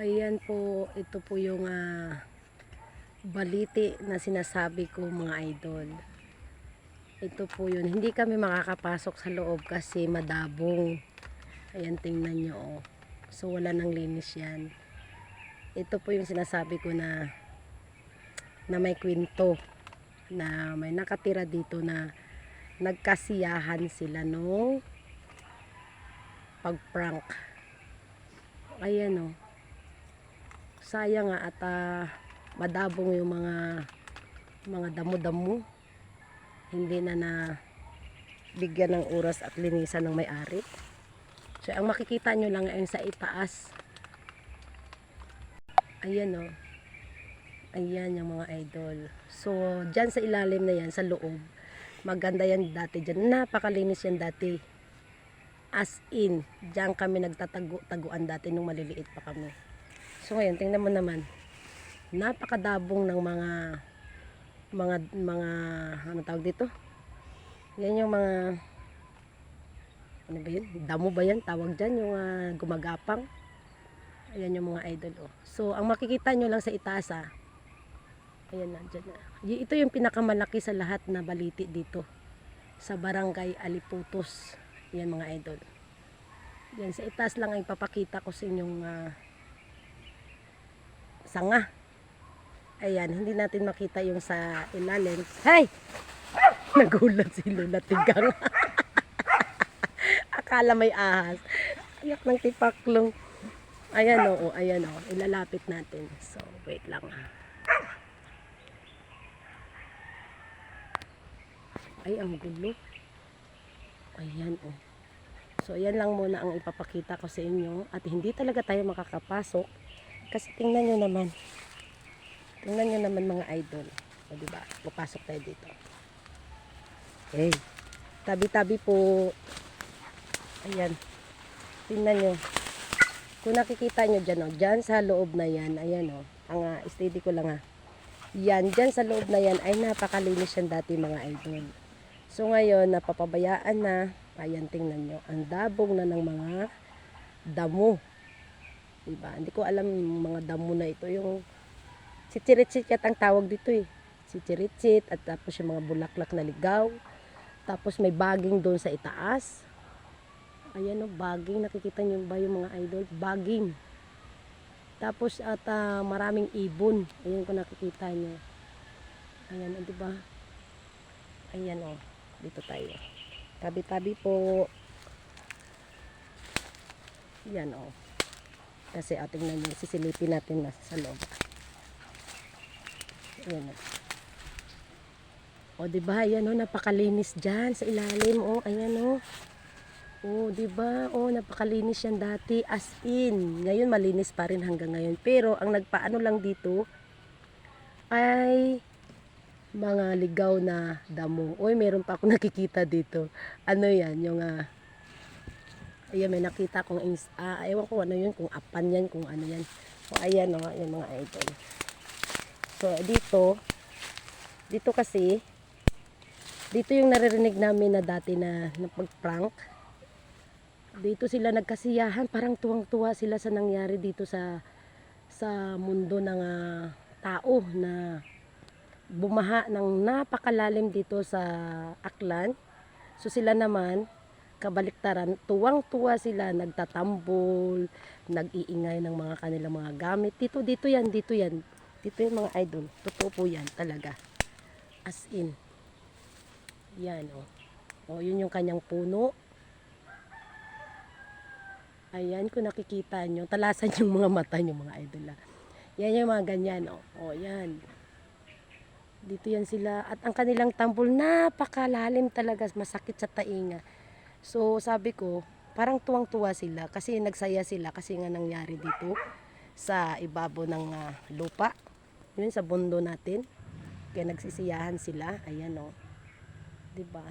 Ayan po, ito po yung baliti na sinasabi ko mga idol. Ito po yun. Hindi kami makakapasok sa loob kasi madabong. Ayan, tingnan nyo. Oh. So, wala nang linis yan. Ito po yung sinasabi ko na may kwento. Na may nakatira dito na nagkasiyahan sila nung pag-prank. Ayan o. Sayang nga at madabong yung mga damo-damo. Hindi na bigyan ng oras at linisan ng may-ari. So ang makikita nyo lang ay sa itaas. Ayan o. Ayan yung mga idol. So dyan sa ilalim na yan, sa loob, maganda yan dati dyan. Napakalinis yan dati. As in, dyan kami nagtataguan dati nung maliliit pa kami. So ngayon, tingnan mo naman. Napakadabong ng mga ano tawag dito? Yan yung mga ano ba yun? Damo ba yan? Tawag dyan yung gumagapang. Ayan yung mga idol. Oh. So ang makikita nyo lang sa itaas ayan na, dyan na. Ito yung pinakamalaki sa lahat na baliti dito. Sa barangay Aliputos. Yan mga idol. Yan sa itaas lang ay papakita ko sa inyong sanga. Ayan, hindi natin makita yung sa ilalim. Hey! Nagulat si Lola Tigang. Akala may ahas. Ayak ng tipaklong. Ayan o, ayan o. Ilalapit natin. So, wait lang Ay, ang gulo. Ayan o. So, ayan lang muna ang ipapakita ko sa inyo. At hindi talaga tayo makakapasok. Kasi tingnan nyo naman. Tingnan nyo naman mga idol. O, diba? Papasok tayo dito. Hey. Tabi-tabi po. Ayan. Tingnan nyo. Kung nakikita nyo dyan, dyan sa loob na yan, ayan ang steady ko lang yan, dyan sa loob na yan, ay napakalinis yan dati mga idol. So ngayon, napapabayaan na, ayan tingnan nyo, ang dabong na ng mga damo. Diba? Hindi ko alam yung mga damo na ito, yung chichiritsit kat ang tawag dito chichiritsit, at tapos yung mga bulaklak na ligaw, tapos may baging doon sa itaas. Ayan baging. Nakikita nyo ba yung mga idol? Baging. Tapos at maraming ibon. Ayan kung nakikita nyo. Ayan diba? Ayan dito tayo. Tabi-tabi po. Ayan Kasi tingnan nyo. Sisilipin natin na sa loob. Ayan diba? Ayan napakalinis dyan sa ilalim. Ayan diba? Napakalinis yan dati. As in. Ngayon malinis pa rin hanggang ngayon. Pero ang nagpaano lang dito ay mga ligaw na damo. Meron pa ako nakikita dito. Ano yan? Yung ayan, may nakita kong ewan ko ano yun, kung apan yan, kung ano yan. Ayan ayan mga idol. So dito kasi dito yung naririnig namin na dati na pag-prank. Dito sila nagkasiyahan, parang tuwang-tuwa sila sa nangyari dito sa mundo ng tao na bumaha ng napakalalim dito sa Aklan. So sila naman kabaliktaran, tuwang-tuwa sila, nagtatambol, nag-iingay ng mga kanilang mga gamit. Dito yan. Dito yung mga idol. Totoo po yan talaga. As in. Yan yun yung kanyang puno. Ayan, kung nakikita nyo, talasan yung mga mata nyo mga idol. Yan yung mga ganyan. Yan. Dito yan sila. At ang kanilang tambol, napakalalim talaga. Masakit sa tainga. So, sabi ko, parang tuwang-tuwa sila. Kasi nagsaya sila. Kasi nga nangyari dito sa ibabaw ng lupa. Yun, sa bundo natin. Kaya nagsisiyahan sila. Ayan diba?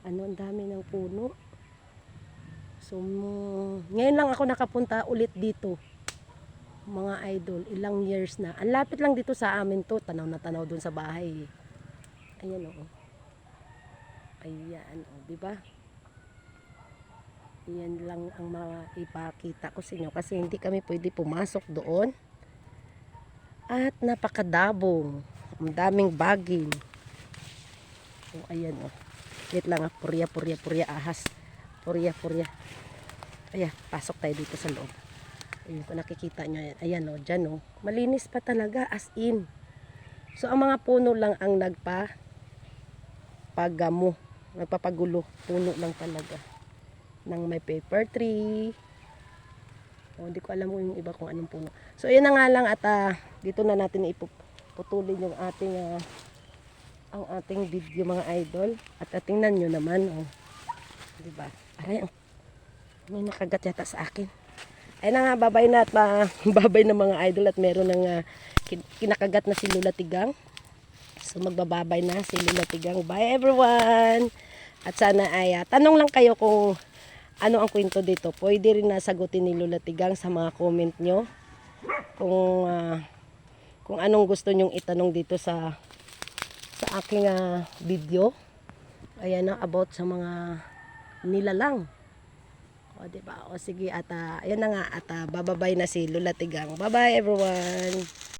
Ang dami ng puno. So, ngayon lang ako nakapunta ulit dito. Mga idol, ilang years na. Ang lapit lang dito sa amin to. Tanaw na tanaw dun sa bahay. Ayan Ayan diba? Yan lang ang maipakita ko sa inyo kasi hindi kami pwede pumasok doon. At napakadabong. Ang daming baging. O, ayan o. Wait lang ah. Purya, purya, purya. Ahas. Purya, purya. Ayan, pasok tayo dito sa loob. Ayun, kung nakikita nyo yan. Ayan o, dyan o. Malinis pa talaga, as in. So, ang mga puno lang ang nagpapagamo. Nagpapagulo. Puno lang talaga. Nang may paper tree. O, hindi ko alam yung iba kung anong puno. So, ayan na nga lang at dito na natin ipuputulin yung ang ating video mga idol. At tingnan nyo naman, oh. Diba? Aray, may nakagat yata sa akin. Ay na nga, babay na at babay na mga idol at meron ng kinakagat na si Lula Tigang. So, magbababay na si Lula Tigang. Bye everyone! At sana ay tanong lang kayo kung ano ang kwento dito. Pwede rin nasagutin ni Lula Tigang sa mga comment nyo. Kung anong gusto nyong itanong dito sa aking video. Ayan na, about sa mga nilalang. O, diba? O, sige, at ayan na nga, at bababay na si Lula Tigang. Bye-bye, everyone!